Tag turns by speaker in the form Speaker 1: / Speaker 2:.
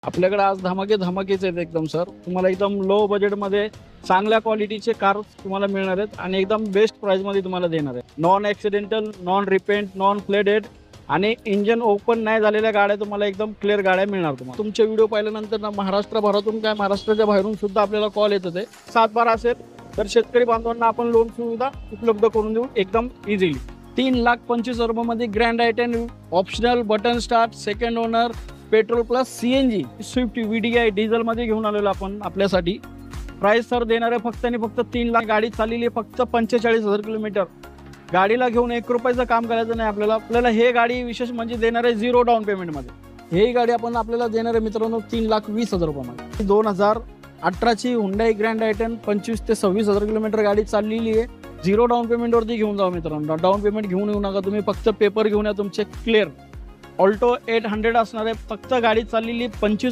Speaker 1: आपल्याकडे आज धमाकेच आहेत एकदम सर. तुम्हाला एकदम लो बजेटमध्ये चांगल्या क्वालिटीचे कार तुम्हाला मिळणार आहेत आणि एकदम बेस्ट प्राइसमध्ये तुम्हाला देणार आहे. Non accidental, non repaint, non flooded आणि इंजन ओपन नाही झालेल्या गाड्या तुम्हाला एकदम क्लिअर गाड्या मिळणार तुम्हाला. तुमचे व्हिडिओ पाहिल्यानंतर ना महाराष्ट्रभरातून काय महाराष्ट्राच्या बाहेरून सुद्धा आपल्याला कॉल येत होते. 7/12 असेल तर शेतकरी बांधवांना आपण लोन सुविधा उपलब्ध करून देऊ एकदम इझिली. 3,25,000 मध्ये Grand i ten optional button start second owner petrol plus CNG Swift VDI diesel मध्ये घेऊन आलेलो आपण आपल्यासाठी. प्राइस सर देणार आहे फक्त आणि फक्त 3 लाख. गाडी चाललेली आहे फक्त 45,000 किलोमीटर. गाडीला घेऊन 1 रुपयाचं काम करायचं नाही आपल्याला हे गाडी विशेष म्हणजे देणार आहे 0 डाऊन पेमेंटमध्ये. ही गाडी आपण आपल्याला देणार आहे मित्रांनो 3,20,000 रुपयामध्ये. 2018ची हुंडाई ग्रँड आयटेन 25 ते 26,000 किलोमीटर गाडी चाललेली आहे. 0 डाऊन पेमेंटवरती घेऊन जाऊ मित्रांनो. डाऊन पेमेंट घेऊन येऊ नका तुम्ही, फक्त पेपर घेऊन या तुमचे क्लिअर. ऑल्टो 800 असणार आहे. फक्त गाडी चाललेली 25